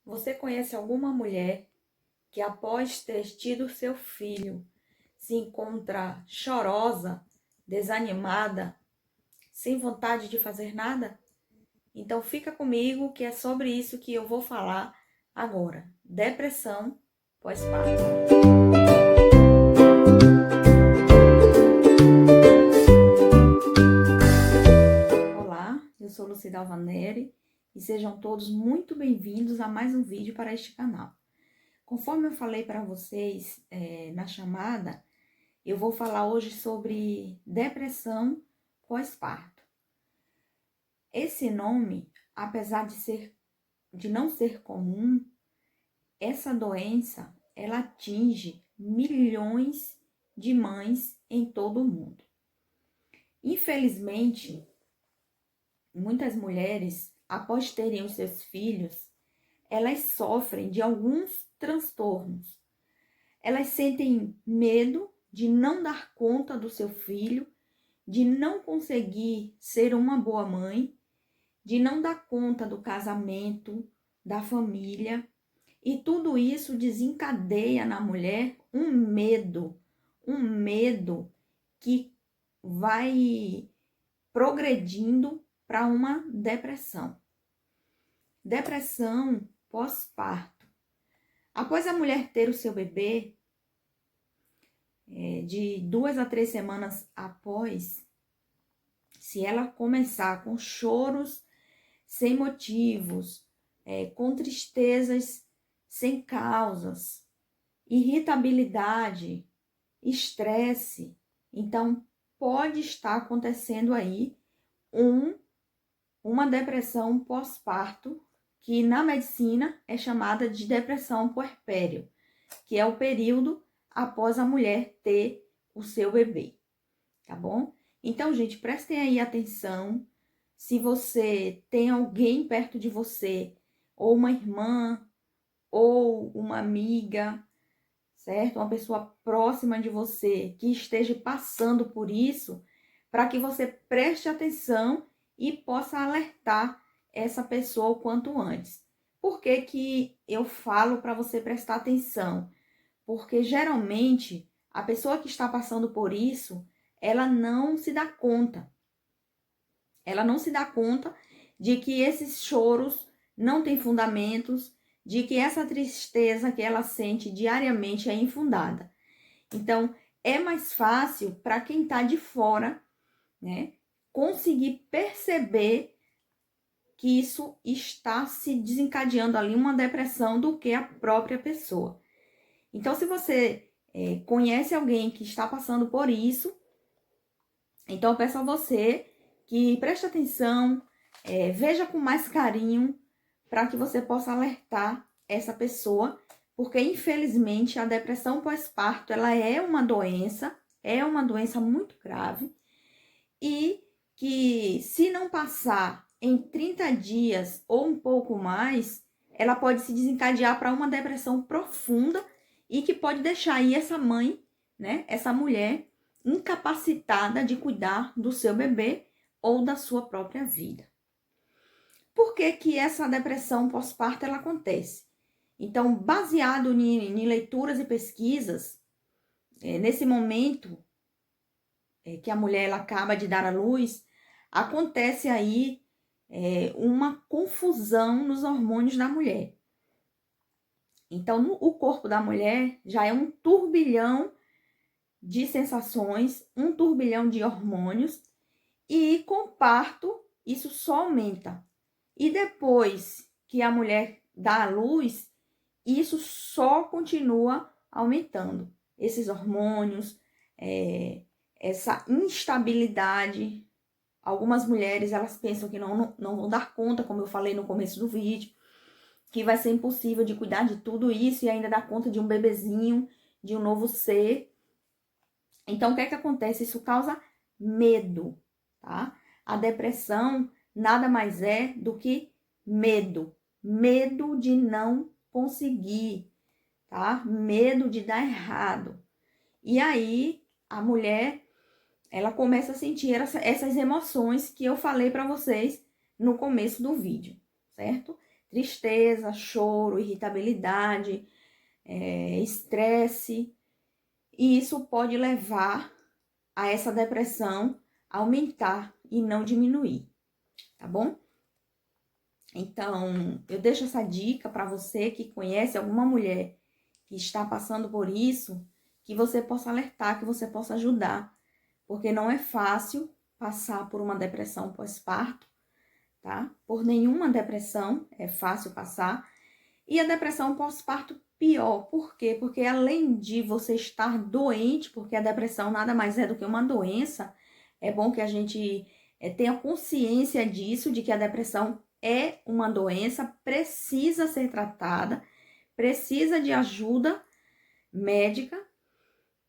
Você conhece alguma mulher que, após ter tido seu filho, se encontra chorosa, desanimada, sem vontade de fazer nada? Então fica comigo que é sobre isso que eu vou falar agora. Depressão pós-parto. Olá, eu sou Lucida Alvaneri e sejam todos muito bem-vindos a mais um vídeo para este canal. Conforme eu falei para vocês na chamada, eu vou falar hoje sobre depressão pós-parto. Esse nome, apesar de não ser comum, essa doença, ela atinge milhões de mães em todo o mundo. Infelizmente, muitas mulheres, após terem os seus filhos, elas sofrem de alguns transtornos. Elas sentem medo de não dar conta do seu filho, de não conseguir ser uma boa mãe, de não dar conta do casamento, da família. E tudo isso desencadeia na mulher um medo que vai progredindo para uma depressão. Depressão pós-parto. Após a mulher ter o seu bebê, de 2 a 3 semanas após, se ela começar com choros sem motivos, com tristezas sem causas, irritabilidade, estresse, então pode estar acontecendo aí uma depressão pós-parto, que na medicina é chamada de depressão puerpério, que é o período após a mulher ter o seu bebê, tá bom? Então, gente, prestem aí atenção. Se você tem alguém perto de você, ou uma irmã, ou uma amiga, certo? Uma pessoa próxima de você que esteja passando por isso, para que você preste atenção e possa alertar essa pessoa o quanto antes. Por que que eu falo para você prestar atenção? Porque geralmente a pessoa que está passando por isso, ela não se dá conta. Ela não se dá conta de que esses choros não têm fundamentos, de que essa tristeza que ela sente diariamente é infundada. Então, é mais fácil para quem está de fora, né, conseguir perceber que isso está se desencadeando ali uma depressão do que a própria pessoa. Então, se você conhece alguém que está passando por isso, então eu peço a você que preste atenção, veja com mais carinho, para que você possa alertar essa pessoa, porque infelizmente a depressão pós-parto, ela é uma doença muito grave, e que se não passar em 30 dias ou um pouco mais, ela pode se desencadear para uma depressão profunda e que pode deixar aí essa mãe, né, essa mulher incapacitada de cuidar do seu bebê ou da sua própria vida. Por que que essa depressão pós-parto ela acontece? Então, baseado em leituras e pesquisas, nesse momento que a mulher ela acaba de dar à luz, acontece aí uma confusão nos hormônios da mulher. Então, o corpo da mulher já é um turbilhão de sensações, um turbilhão de hormônios, e com parto isso só aumenta. E depois que a mulher dá à luz, isso só continua aumentando. Esses hormônios, essa instabilidade. Algumas mulheres, elas pensam que não vão dar conta, como eu falei no começo do vídeo, que vai ser impossível de cuidar de tudo isso e ainda dar conta de um bebezinho, de um novo ser. Então, o que é que acontece? Isso causa medo, tá? A depressão nada mais é do que medo. Medo de não conseguir, tá? Medo de dar errado. E aí, a mulher, ela começa a sentir essas emoções que eu falei para vocês no começo do vídeo, certo? tristeza, choro, irritabilidade, estresse, e isso pode levar a essa depressão aumentar e não diminuir, tá bom? Então, eu deixo essa dica para você que conhece alguma mulher que está passando por isso, que você possa alertar, que você possa ajudar, porque não é fácil passar por uma depressão pós-parto, tá? Por nenhuma depressão é fácil passar. E a depressão pós-parto pior. Por quê? Porque além de você estar doente, porque a depressão nada mais é do que uma doença, é bom que a gente tenha consciência disso, de que a depressão é uma doença, precisa ser tratada, precisa de ajuda médica.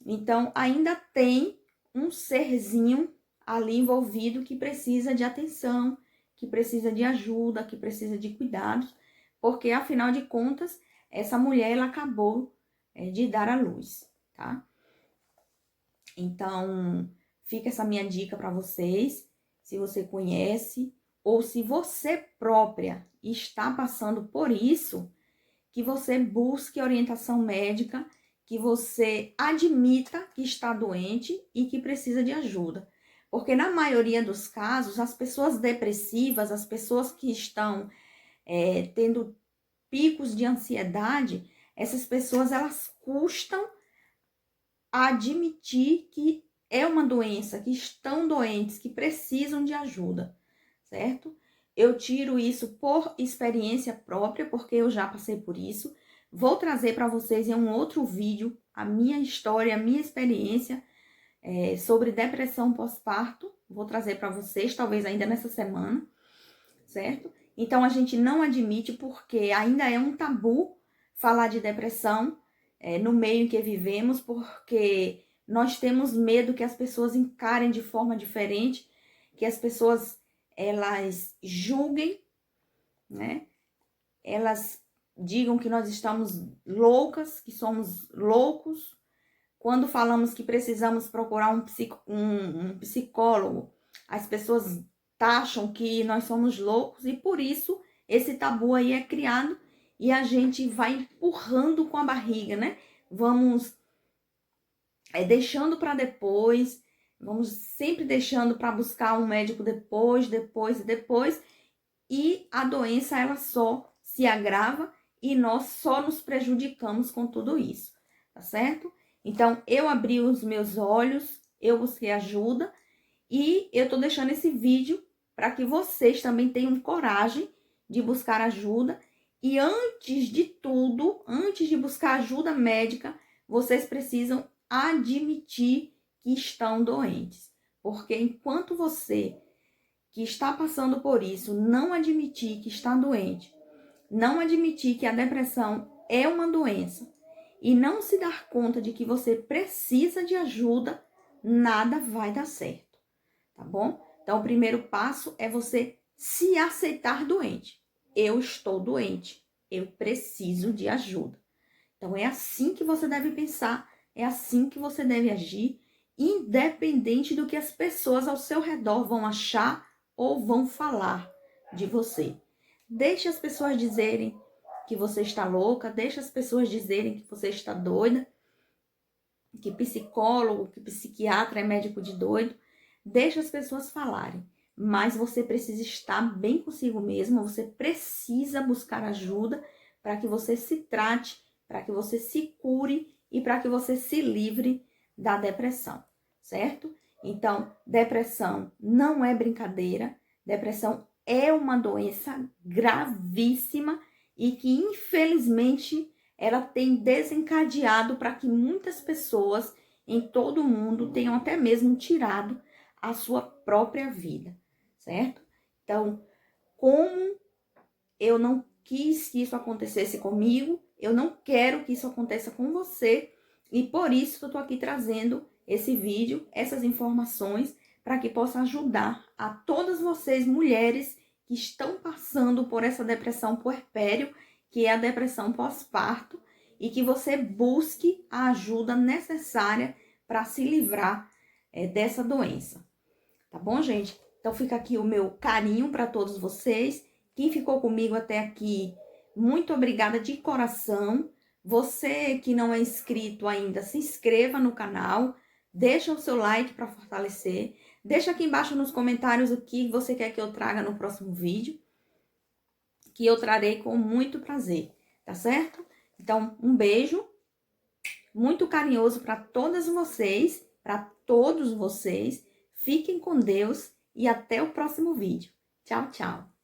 Então, ainda tem um serzinho ali envolvido que precisa de atenção, que precisa de ajuda, que precisa de cuidados, porque afinal de contas, essa mulher ela acabou de dar à luz, tá? Então, fica essa minha dica para vocês, se você conhece ou se você própria está passando por isso, que você busque orientação médica, que você admita que está doente e que precisa de ajuda. Porque na maioria dos casos, as pessoas depressivas, as pessoas que estão tendo picos de ansiedade, essas pessoas elas custam a admitir que é uma doença, que estão doentes, que precisam de ajuda, certo? Eu tiro isso por experiência própria, porque eu já passei por isso. Vou trazer para vocês em um outro vídeo a minha história, a minha experiência sobre depressão pós-parto. Vou trazer para vocês, talvez ainda nessa semana, certo? Então, a gente não admite porque ainda é um tabu falar de depressão no meio em que vivemos, porque nós temos medo que as pessoas encarem de forma diferente, que as pessoas elas julguem, né? Elas digam que nós estamos loucas, que somos loucos. Quando falamos que precisamos procurar um psicólogo, as pessoas taxam que nós somos loucos e por isso esse tabu aí é criado e a gente vai empurrando com a barriga, né? Vamos deixando para depois, vamos sempre deixando para buscar um médico depois, e a doença ela só se agrava e nós só nos prejudicamos com tudo isso, tá certo? Então, eu abri os meus olhos, eu busquei ajuda e eu tô deixando esse vídeo para que vocês também tenham coragem de buscar ajuda. E antes de tudo, antes de buscar ajuda médica, vocês precisam admitir que estão doentes. Porque enquanto você que está passando por isso não admitir que está doente, não admitir que a depressão é uma doença e não se dar conta de que você precisa de ajuda, nada vai dar certo, tá bom? Então, o primeiro passo é você se aceitar doente. Eu estou doente, eu preciso de ajuda. Então, é assim que você deve pensar, é assim que você deve agir, independente do que as pessoas ao seu redor vão achar ou vão falar de você. Deixe as pessoas dizerem que você está louca, deixe as pessoas dizerem que você está doida, que psicólogo, que psiquiatra é médico de doido. Deixe as pessoas falarem, mas você precisa estar bem consigo mesmo, você precisa buscar ajuda para que você se trate, para que você se cure e para que você se livre da depressão, certo? Então, depressão não é brincadeira, depressão é uma doença gravíssima e que, infelizmente, ela tem desencadeado para que muitas pessoas em todo o mundo tenham até mesmo tirado a sua própria vida, certo? Então, como eu não quis que isso acontecesse comigo, eu não quero que isso aconteça com você, e por isso eu tô aqui trazendo esse vídeo, essas informações, para que possa ajudar a todas vocês, mulheres, que estão passando por essa depressão puerpério, que é a depressão pós-parto, e que você busque a ajuda necessária para se livrar dessa doença. Tá bom, gente? Então fica aqui o meu carinho para todos vocês Quem ficou comigo até aqui, muito obrigada de coração. Você que não é inscrito ainda, se inscreva no canal, deixa o seu like para fortalecer. Deixa aqui embaixo nos comentários o que você quer que eu traga no próximo vídeo, que eu trarei com muito prazer, tá certo? Então, um beijo muito carinhoso para todas vocês, para todos vocês. Fiquem com Deus e até o próximo vídeo. Tchau, tchau.